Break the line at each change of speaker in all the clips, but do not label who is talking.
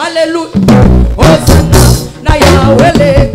Alléluia. Hosanna na Yahweh.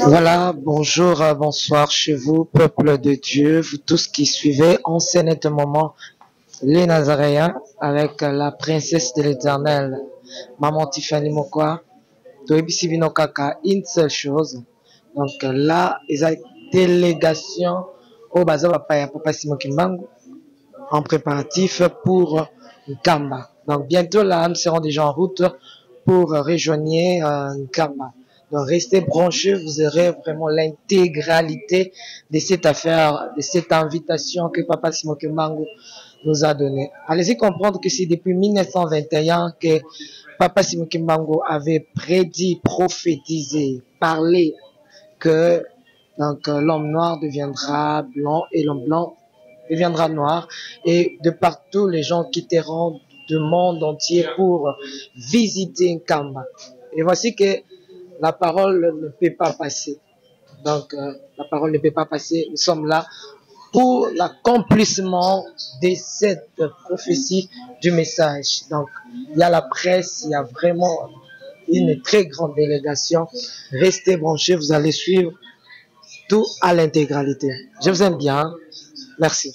Voilà, bonjour, bonsoir chez vous, peuple de Dieu, vous tous qui suivez en ce net moment les Nazaréens avec la princesse de l'Éternel, Maman Tyfany Mokwa, Toebisi Bino Kaka, une seule chose. Donc là, ils ont délégation au Baza Papa Simokimbangu en préparatif pour Nkamba. Donc bientôt là, nous serons déjà en route pour rejoindre Nkamba. Donc restez branchés, vous aurez vraiment l'intégralité de cette affaire, de cette invitation que Papa Simokimbangu nous a donnée. Allez-y comprendre que c'est depuis 1921 que Papa Simokimbangu avait prédit, prophétisé, parlé que donc l'homme noir deviendra blanc et l'homme blanc deviendra noir, et de partout les gens quitteront du monde entier pour visiter Nkamba. Et voici que la parole ne peut pas passer. Donc la parole ne peut pas passer. Nous sommes là pour l'accomplissement de cette prophétie du message. Donc il y a la presse, il y a vraiment une très grande délégation. Restez branchés, vous allez suivre tout à l'intégralité. Je vous aime bien. Merci.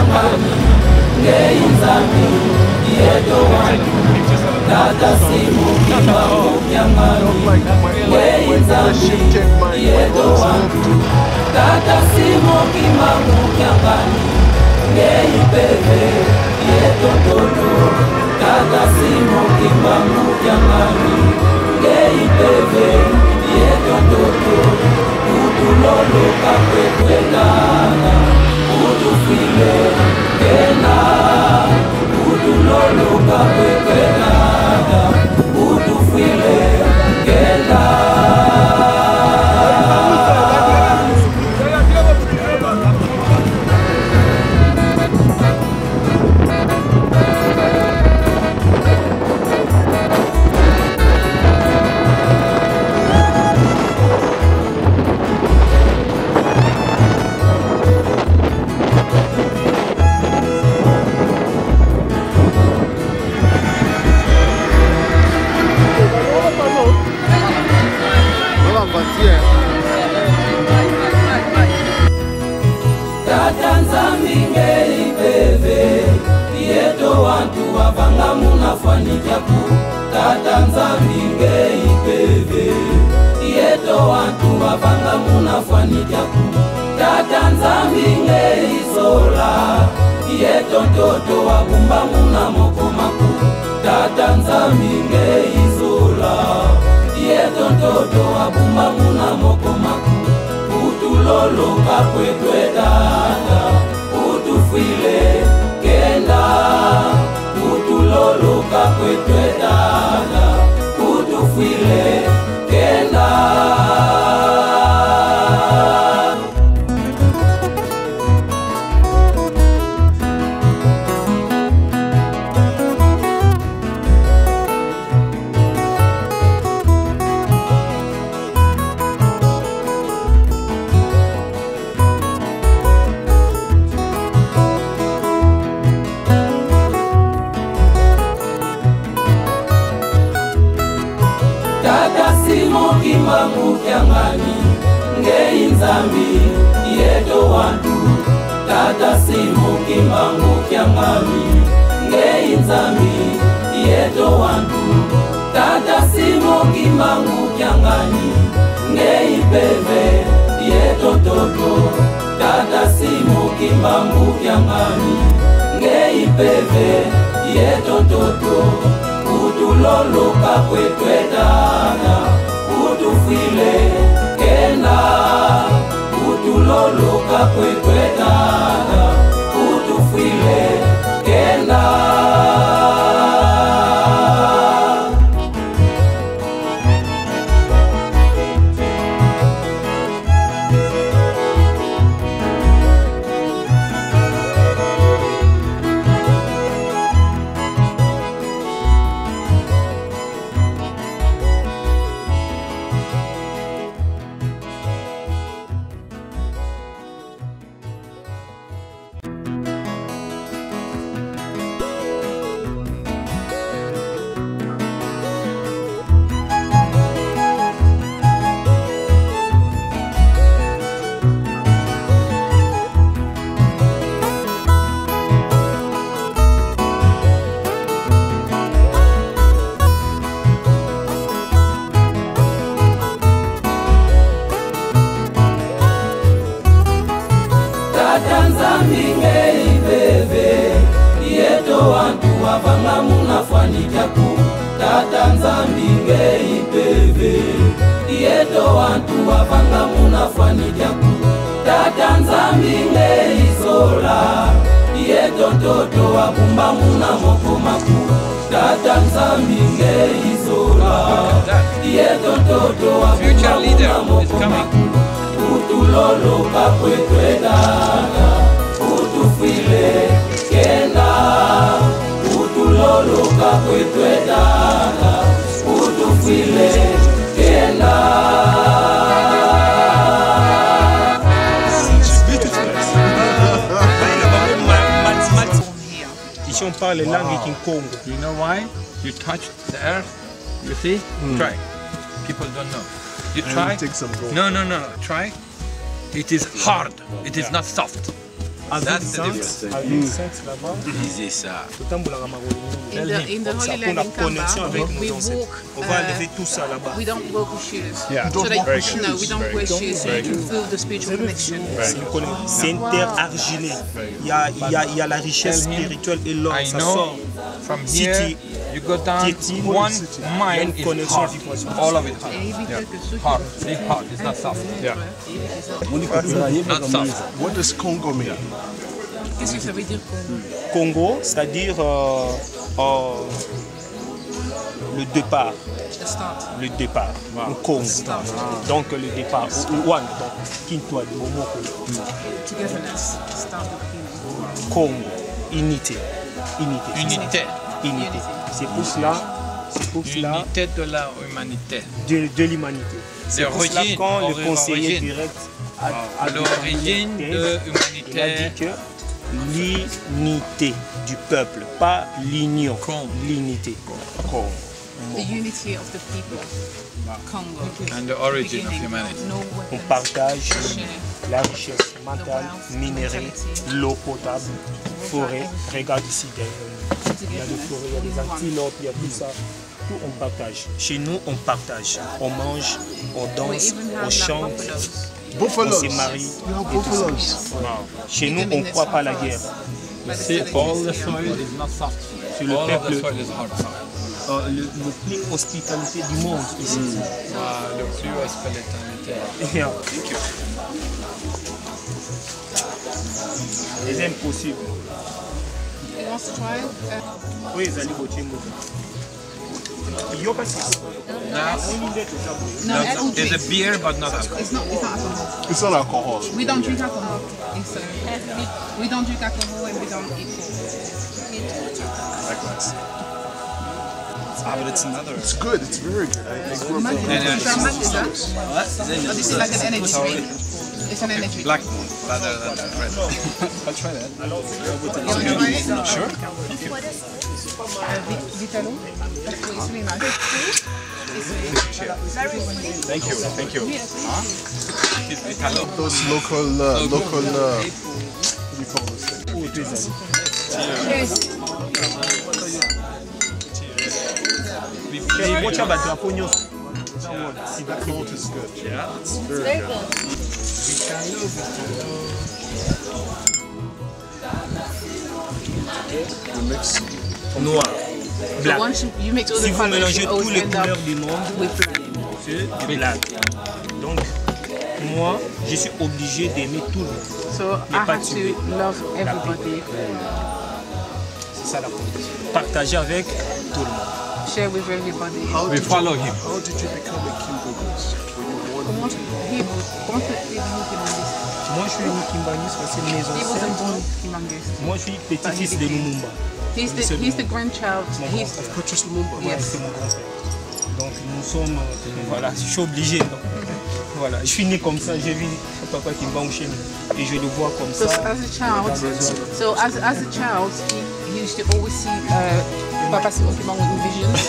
mukyangani ngei nzambi yeto wantu tata simu kimba mukyangani ngei nzambi yeto wantu tata simu kimba mukyangani ngei peve yeto toto tata simu kimba mukyangani ngei peve yeto toto utulolo kakwetwelana utufile kena utulolo kakwetwelana utufile kena. Tata nzambi ngei peve yeto wantu wavanga munafanijaku tata nzambi ngei sola yeto ntoto wabumba muna mokomaku tata nzambi ngei sola yeto ntoto wabumba muna mokomaku utulolo kakwetwe dada utufile kenda utulolo kakwetwe dada utufile kenda. Kimba mukyangani ngei nzambi yeto wantu tata simu kimba mukyangani ngei nzambi yeto wantu tata simu kimba mukyangani ngei peve yeto toto tata simu kimba mukyangani ngei peve yeto toto utulolo kakwetwe dada utufile kena utulolo kakwetwe dada utufile kena. Tata nzambi ngei peve yeto wantu wavanga munafanijaku tata nzambi ngei sola yeto ntoto wabumba muna mokomaku tata nzambi ngei sola yeto ntoto wabumba muna mokomaku utulolo kakwetwe dada utufile kenda utulolo kakwetwe dada utufile kenda.
Ici on parle langue Kinkongo.
You know why? You touch the earth, you see? Try. People don't know. You try?
Take some gold.
No. Try. It is hard. It is not soft. That's the difference.
là-bas.
Lisez ça.
In the Holy Land in Nkamba, we walk.
On va enlever tout ça là-bas.
We don't walk with shoes.
Yeah.
So that, no, we don't wear shoes so you can feel the spiritual connection.
C'est une terre argilée. Il y a la richesse spirituelle et l'or. Ça sort.
From here, you go down 1 mile is hard. All of it hard. Yeah. Hard, big hard. It's not soft. Yeah. Not soft.
What does Congo mean?
Qu'est-ce que ça veut dire
Congo, c'est-à-dire le départ. Le départ. Wow. Congo. Donc le départ. One. Kintwa de Momoko.
Togetherness.
Congo. Unité.
Unité.
C'est pour cela.
Unité de la humanité.
De l'humanité. C'est pour cela quand le conseiller direct a
l'origine de l'humanité.
Il a dit que l'unité du peuple, pas l'union. L'unité.
The unity of the people. Congo.
And the origin of humanity.
On partage la richesse mentale, minérale, l'eau potable, forêt. Regarde ici derrière. Il y a des forêts, il y a des antilopes, il y a tout ça. Tout on partage. Chez nous, on partage. On mange, on danse, on chante. On se marie. Chez nous, on ne croit pas à la guerre.
See, all the soil is not soft.
Sur le
All
peuple,
of the soil is hard soil.
le plus hospitalité du monde ici.
Le plus hospitalité.
C'est impossible.
You want to try?
Oui, ils allaient voter moi.
No, it's a beer, but not alcohol.
It's not alcohol.
It's not alcohol.
We don't drink alcohol. We don't drink alcohol and we don't eat pork.
It's good. It's very good. I grew up with
This is like an energy drink. It's an energy
Black
drink.
one, rather than red.
I'll try that.
You want to try it?
Sure.
Vitalo. It's really nice.
Thank you. Thank you.
those local what do you call this thing?
Cheers.
Watch out about the
See, that malt is good. Yeah, it's very good. We mix
noir, black.
So once you mix all the
Si vous
colors,
mélangez
you
toutes
always
les
end up
couleurs du monde,
with black.
c'est du black. Donc, moi, je suis obligé d'aimer tout le monde.
So I have to love everybody.
C'est ça la politique. Partager avec tout le monde.
Share with everybody.
We follow him.
How did you become a Kimbonis?
Comment tu es devenu Kimangiste?
Moi, je suis un Kimbaniste parce que mes
He wasn't
ancêtres.
born Kimangiste.
Moi, je suis petit-fils de Lumumba.
He's the grandchild. He's
Patrice Lumumba.
Yes.
C'est mon grand-père. Donc, nous sommes. Voilà, je suis obligé. Donc, voilà, je suis né comme ça. J'ai vu papa Kimba chez nous. Et je le vois comme
so
ça.
as a child, he used to always see Papa Kimba in visions.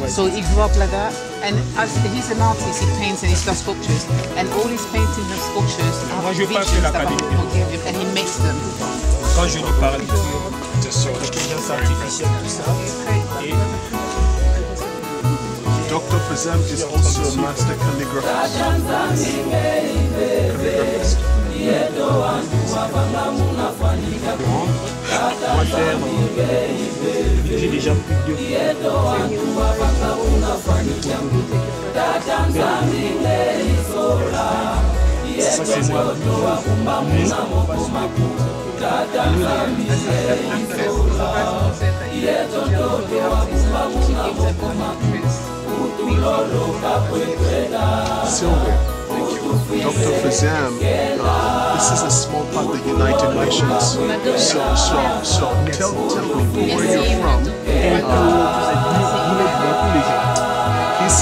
So he grew up like that. And as he's an artist, he paints and he does sculptures. And all his paintings and sculptures are visions that Papa gave him, and he makes them.
Quand je lui parle d'intelligence artificielle, tout ça. Et
Dr. Fazem is also a master calligraphist.
j'ai déjà plus de ça c'est moi.
Sylvia, thank you. Dr. Fazem, this is a small part of the United Nations. So tell me where you're from. He's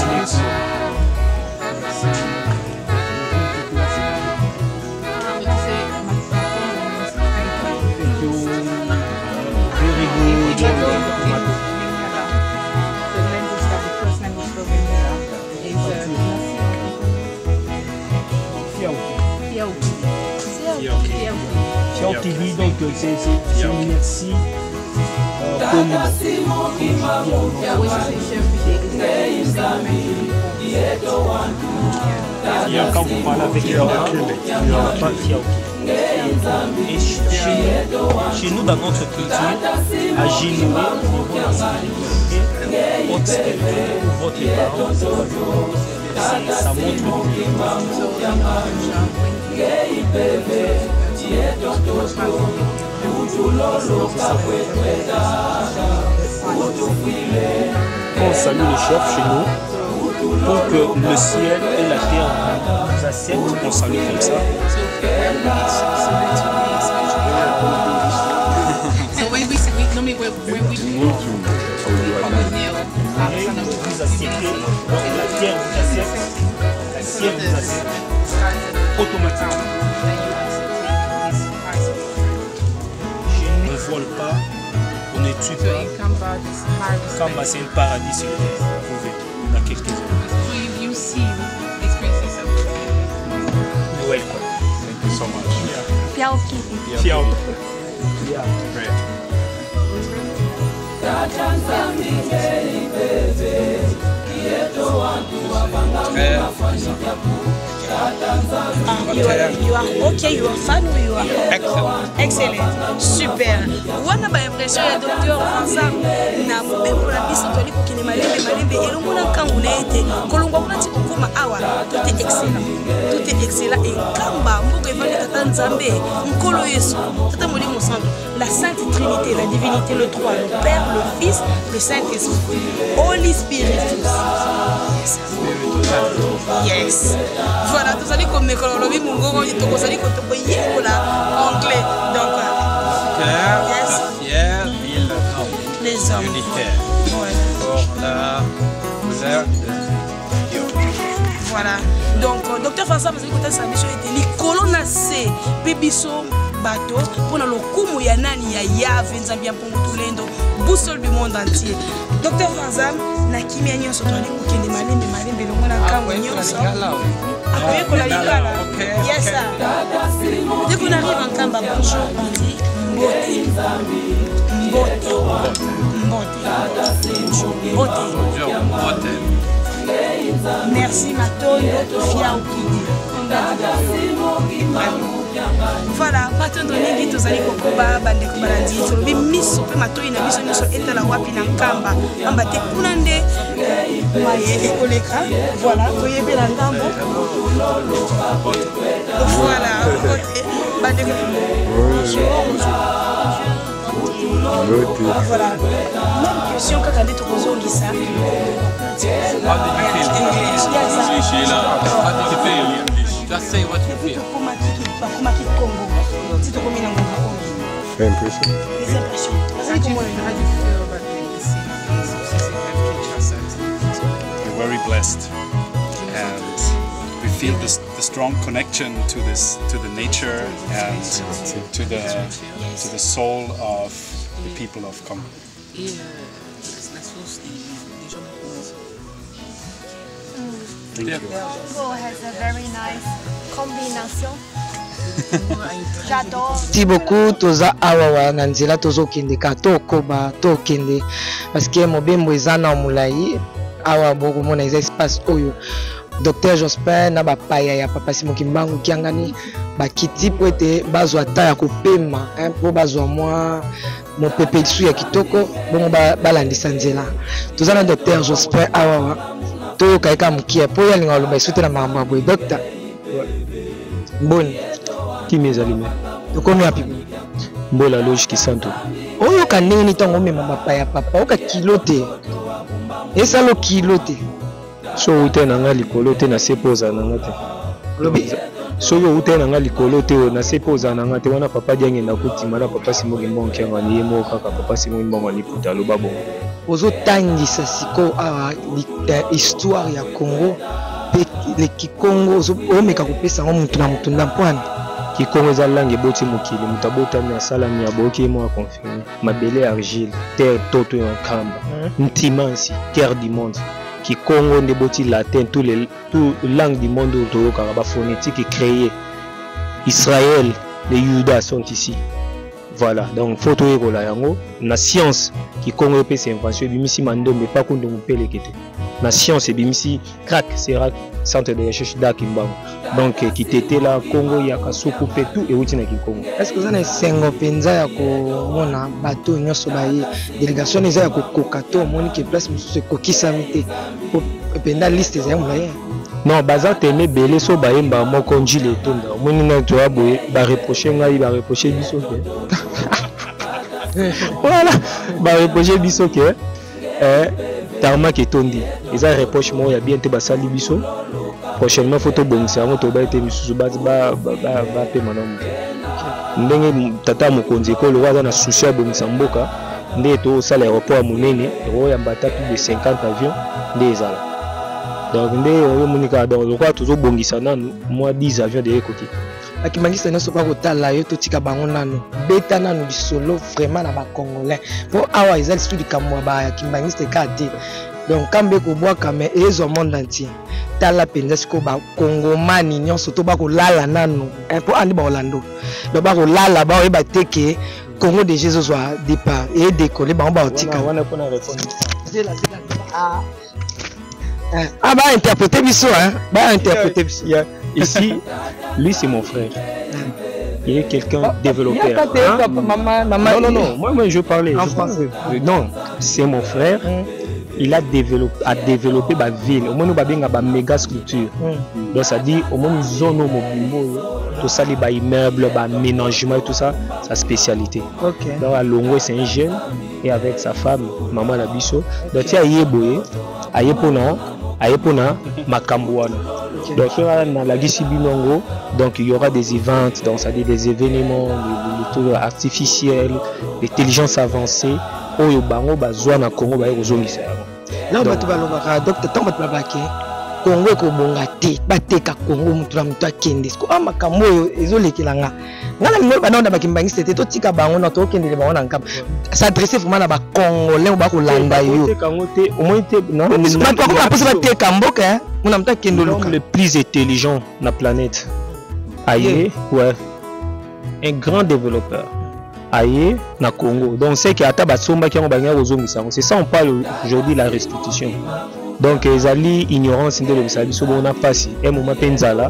Chef qui dit donc que c'est merci comme il y a quand vous parlez avec et chez nous, dans notre culture, à Génoué, votre parent, ça montre on salue les chefs chez nous pour que le ciel et la terre nous acceptent, on salue comme ça.
So when we normally when we
vous acceptez, la terre vous accepte, la ciel vous accepte automatiquement. On ne vole pas, on ne tue pas. Nkamba, c'est un paradis sur terre, vous pouvez, il y en a quelques-uns.
So you see experience yourself.
You're welcome.
Thank you so much.
Fiauki. Yeah.
Great.
You are okay, you are fun or you are excellent. Super. Wana ba impression ya docteur Franza na mbembo na biso toli ko kine malembe elongo na kangu na ete kolongwa kuna tiko koma awa tout est excellent. Tout est excellent et Nkamba mbuko evali tata Nzambe nkolo Yesu tata molimo santo la Sainte Trinité, la divinité, le 3, le Père, le Fils, le Saint-Esprit. Holy Spirit. Yes. Voilà, tout ça dit comme l'école, on a vu mon gros, il faut dire qu'on peut y aller anglais. Donc, yes.
Fier, ville,
les hommes.
unitaire.
Ouais.
Pour la couleur de
voilà. Donc, docteur François, parce que quand ça mission était les colonnassés, Pébiso, bateau, pour le coup, ya nani ya Yave, Nzambia pour tout l'Indo, boussole du monde entier. Docteur François, na kimia nyonso to ali kukende malembe longo na kamwe nyonso. Après qu'on a ligala. Yes sir. Dès qu'on arrive en Nkamba, bonjour, on dit mbote. Merci Matoyo, Fiauki. Voilà, bato ndongi tozali kokoba bandeko balandi tolobi miso pe matoyi na biso nyonso etala wapi na Nkamba amba te kuna nde maye ekoleka voilà toyebela ngambo voilà bandeko voilà même question kaka nde tokozongisa
Just say what you feel.
We're very blessed, and we feel the strong connection to the nature and to the soul of the people of Congo.
Congo has a very nice combination. J'adore.
Merci beaucoup toza awa na nzela tozokende ka tokoba tokende parce que mobembo ezana mulai awa boko mona eza espace oyo Docteur Jospin na bapaya ya papa Simon Kimbangu kiangani bakiti po ete bazwa ta ya kopema po bazwa mwa mopepe su ya kitoko bongo balandisa nzela toza na Docteur Jospin awa to kaika mukia po ya linga loba isute na mamba boy docteur mboni
kimezalime
tokomi api
mbola logique santo
oyo kaneni tango mema bapaya papa oka kilote esalo kilote
so ute nanga likolo te na sepoza nanga te
lobi
so yo ute nanga likolo te na sepoza nanga te wana papa diange na kutima na papa Simon Kimbangu kianga ni yemo kaka papa Simon Kimbangu ni puta lo babo
ozo tangisa siko awa histoire ya Congo pe le Kikongo ozo omeka kopesa ngo mutu na mutu ndapwana
Kikongo eza langue boti mokili mutabota na sala ni aboki mo confirmer mabele argile terre toto ya Nkamba ntimansi terre du monde Kikongo nde boti latin tout langue du monde autour ba phonétique créé Israël les Yudas sont ici. Voilà, donc photo et la science qui connaît ces inventions, bimisi mando mais pas qu'on nous paie les quêtes. La science et bimisi crack, c'est centre de recherche d'Akimba. Donc qui était là Congo ya kasoko fait tout et outina qui Congo.
Est-ce que vous avez sengo penza ya ko mona bateau nyoso baye délégation eza ya ko kokato moni ke place mususu ko kisamite pour penda liste za mulaye.
Non, baza teme belé so bayemba moko njile tonda. Moni na to aboye ba reprocher ngai ba reprocher biso ke. Voilà, ba reprocher biso ke tarma ke tondi. Eza reproche mo ya bien te basali biso. Prochainement photo bongisa mo to ba ete bisusu ba pe manamu. Ndenge tata mokonzi ko lo waza na souci ya bongisa mboka nde to sala aéroport monene ro ya mbata plus de 50 avions nde ezala. Donc nde oyo monika donc je crois toujours bongisa nanu moi 10 avions de côté.
Akimangisa nyonso pa kotala yo totika bango nanu beta nanu bisolo vraiment na ba congolais po awa ezali studio kamwa ba akimangisa kate donc kambe ko bwaka mais ezo monde entier tala penza siko ba kongomani nyonso to ba ko lala nanu po andi ba Orlando do ba ko lala ba oyeba teke Congo de Jésus soit départ et décoller ba on ba otika
wana pona répondre.
Ah bah interpréter biso hein, bah interpréter biso.
Ici, lui c'est mon frère. Il est quelqu'un développeur.
Maman,
non, moi je parlais en français. Non, c'est mon frère. Il a développé ma ville. Au moins nous avons une méga structure. Donc ça dit au moins nous avons tout ça les immeubles, aménagement et tout ça, sa spécialité. Donc à Longo c'est un jeune et avec sa femme, maman Labiso. Donc tu as yeboye, ayepona makambuana. Donc dans la Gisibinongo, donc il y aura des events, donc ça dit des événements, des tours artificiels, l'intelligence avancée. Oyo bango bazwa na Congo ba kozongisa yango.
Là bato balobaka docteur tant bato babake Congo ko bonga te bateka Congo mutu na mutu akende. Ko amakambo oyo ezolekelanga. Ngana mino bana na bakimbangisa te to tika bango na to kendele bango na Nkamba. S'adresser vraiment na ba Congolais ba ko landa yo.
Au moins te non.
Bato ko apesa bateka mboka muna mutu akende luka.
Le plus intelligent na planète. Aïe, ouais. Un grand développeur. Aïe, na Congo. Donc c'est que ata batsomba ki ngobanya kozongisa. C'est ça on parle aujourd'hui la restitution. Donc ezali ignorance ndelo bisabi so bona pasi. Un moment penzala,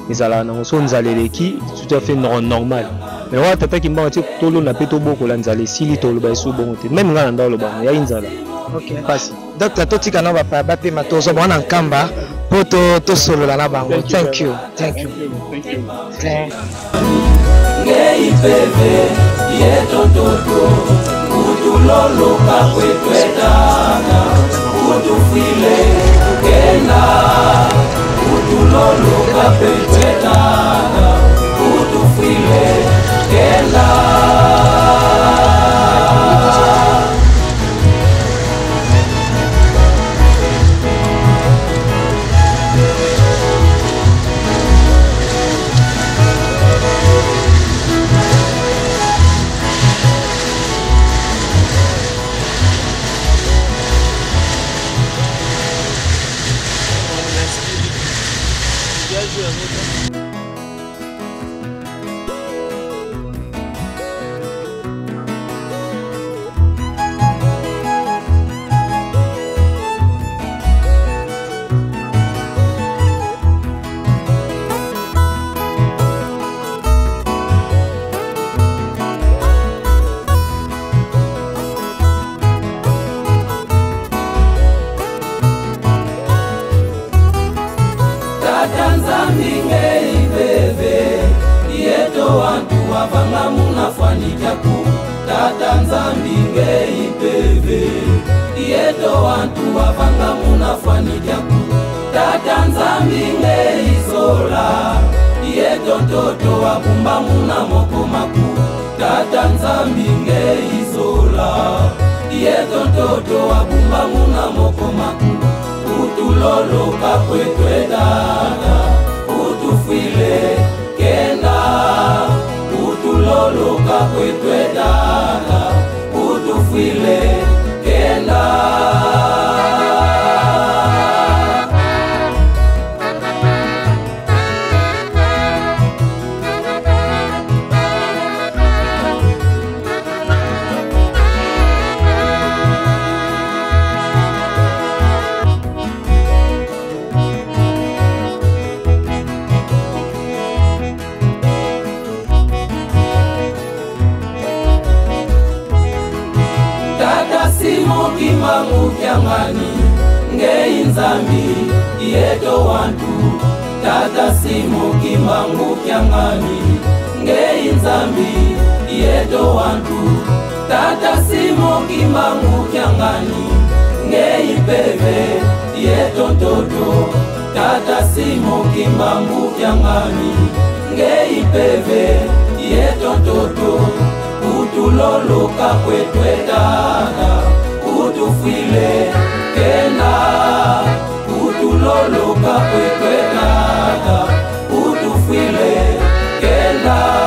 ezala na so nzaleleki tout à fait normal. Mais wa tata ki mbanga tolo na peto boko la nzale sili tolo ba so bon te. Même ngana ndalo ba ya inzala.
OK. Pasi. Donc la totika na ba pe matozo bona Nkamba poto to solo la na bango. Thank you. Thank you.
Ngei bebe yetototo utulolo kakwetwetana utufile kena utulolo kakwetwetana utufile kena. kimangu kyangani ngei nzambi yeto wantu tata simo kimangu kyangani ngei nzambi yeto wantu tata simo kimangu kyangani ngei peve yeto toto tata simo kimangu kyangani ngei peve yeto toto utuloloka kwetwetana utufile kena utuloloka kwetwetana utufile kena.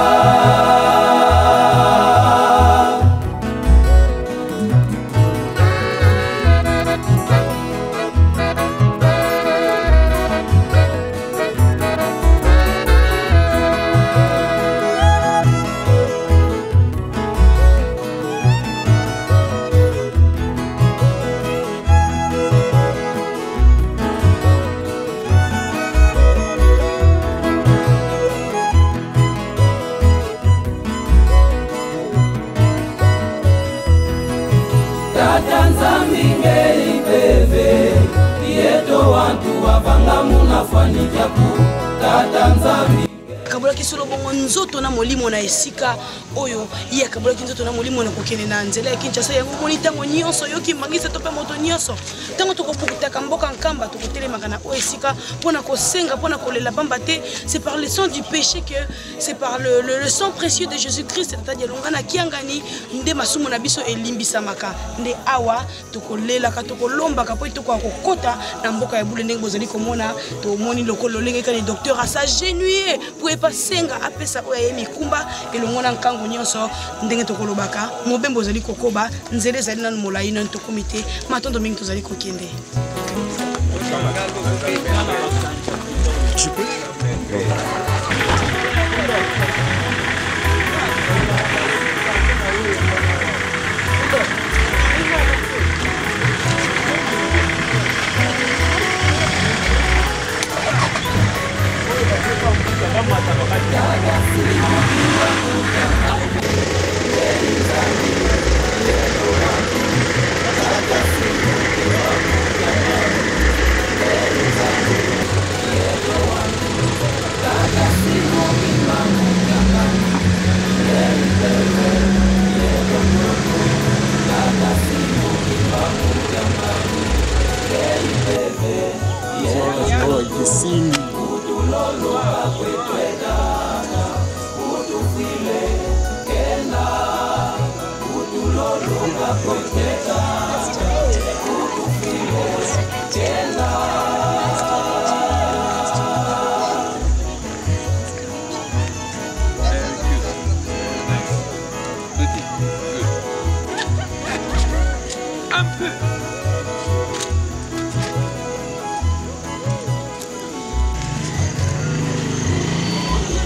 Kabola kisolo bongo nzoto na molimo na esika oyo iya kabola kinzoto na molimo na kokene na nzela ya Kinshasa yango monitango nyonso yoki mangisa to pe moto nyonso tango to kopukutaka mboka Nkamba to kotelemaka na esika pona kosenga pona kolela pamba te c'est par le sang du péché que c'est par le sang précieux de Jésus-Christ tata Dialungana kiangani nde masumu na biso elimbisamaka nde awa to kolela ka to kolomba ka po to kokota na mboka ya bule ndenge bozali komona to moni lokolo lenge ka ni docteur asa genuer pour pas senga apesa oya mikumba elongona nkango nyonso ndenge tokolobaka mobembo zali kokoba nzele zali na molai na to komite matondo mingi tozali kokende.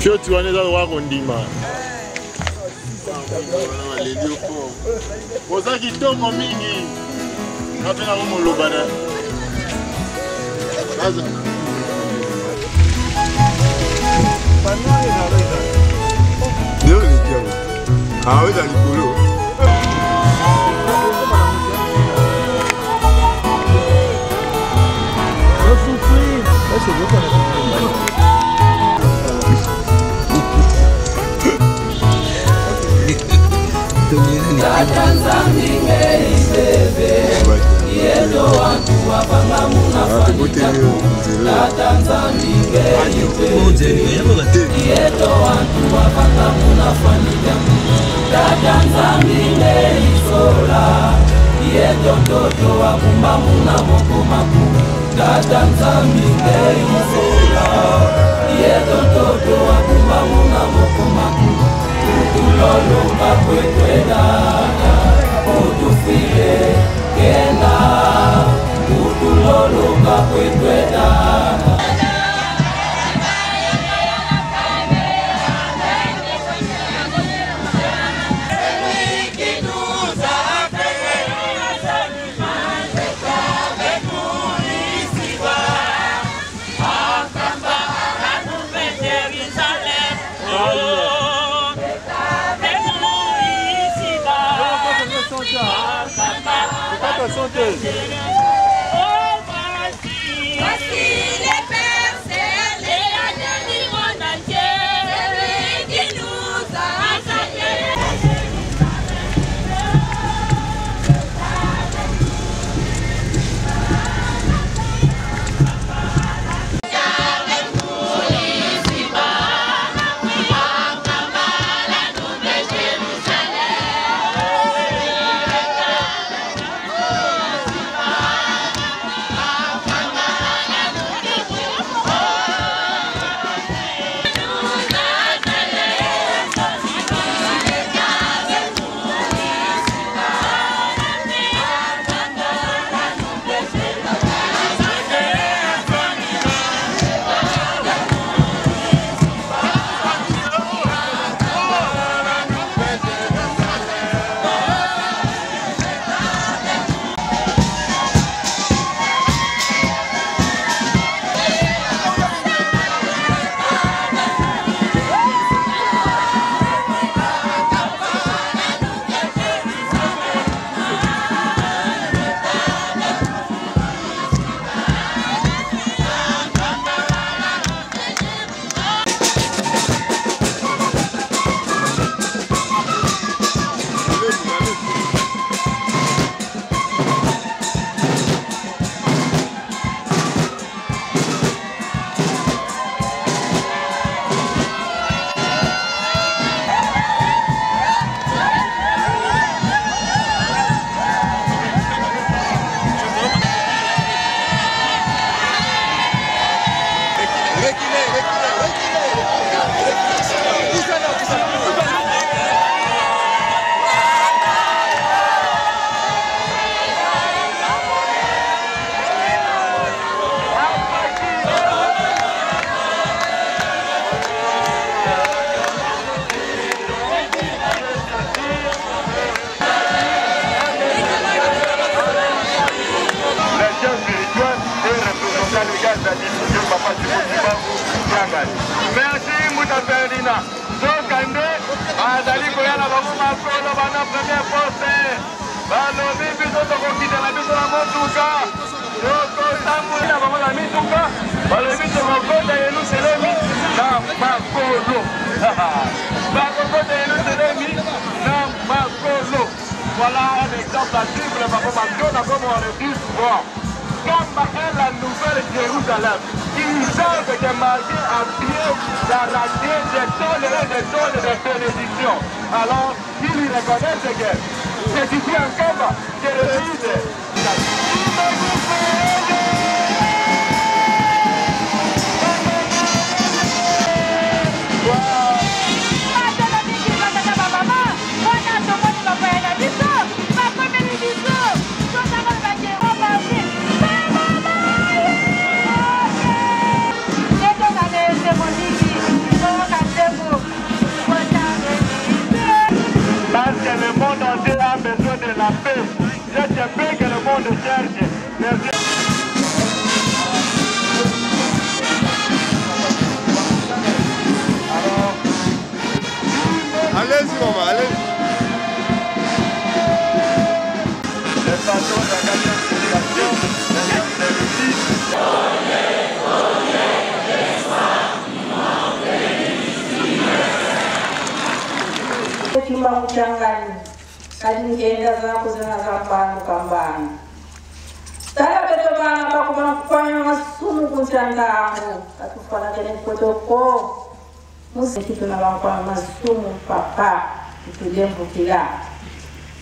Pio tu waneza wako ndima.
Aleli opo. Oza kitongo mingi. Apena ko molobana. Baza.
Panwa ina loina. Ndio ni kiao. Haweza likolo. Sofri. Esse vou para
yeto wantu wapanga munafanyika yeto wantu wapanga munafanyika tatanzamine isola yeto toto wakumba muna moko maku tatanzamine isola yeto toto wakumba muna moko maku tutulolo kakwetwedana utufile kena utulolo kakwetwedana. Oh
Merci Mouta Ferdina. Sokande, Azali Koyana Bakuma Kolo Bana première poste. Balobi biso tokokita na biso na motuka. Soko tambula bango na mituka. Balobi tokokota yenu selemi na makolo. Bakokota yenu selemi na makolo. Voilà un exemple à suivre, comme on le dit souvent. Nkamba est la nouvelle Jérusalem. Ils savent que marcher à pied, d'arracher des tonnes et des tonnes de bénédictions. Alors, ils reconnaissent que c'est ici Nkamba qui réside. Parce que le monde entier a besoin de la paix. C'est la paix que le monde cherche. Merci. Allez-y, maman, allez-y. Le patron de la 4e civilisation, le Russie.
Chumba mchangani hadi ngeenda zako zinazapana kambani tala petobana bakuma kufanya masumu kunchangangu katufana kene kotoko muziki tunabakwa masumu papa tulembo kila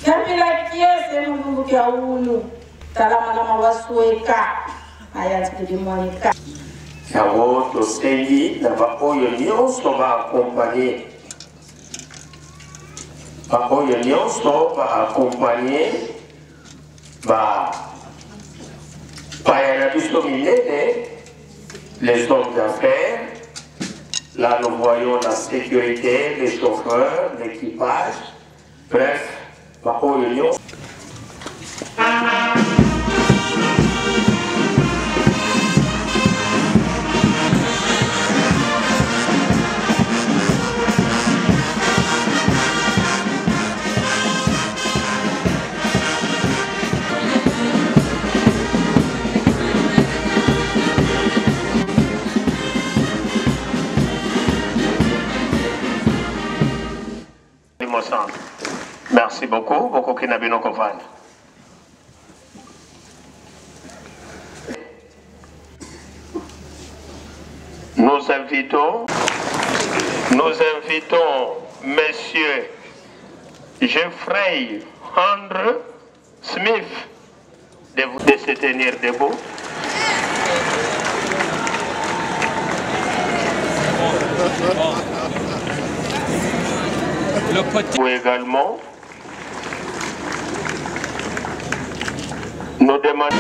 kamila kiese mungu kya ulu tala mama wasweka aya tudimonika
Yawo tosengi na baoyo nyonso baakompanye baoyo nyonso baakompanye bapaya na biso minene, les hommes d'affaires. Là nous voyons la sécurité, les chauffeurs, l'équipage, bref, baoyo nyonso. ensemble. Merci beaucoup, beaucoup qui n'a pas compris. Nous invitons Monsieur Jeffrey Andrew Smith de se tenir debout.
Le petit...
Ou également, nous demandons...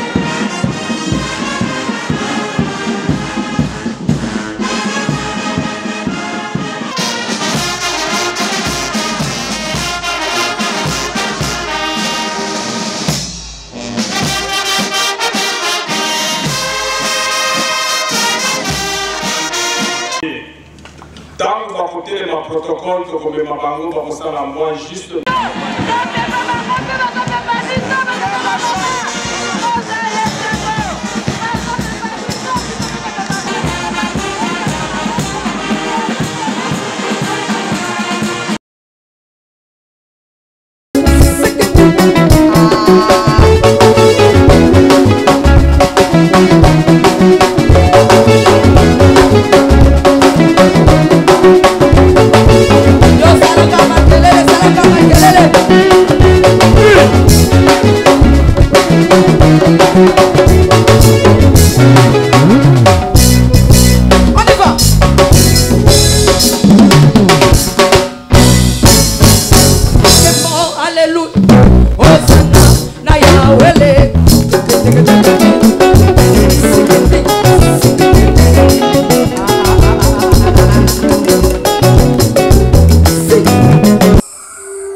Tant que va porter le protocole, comme ma bango va postar la moi juste.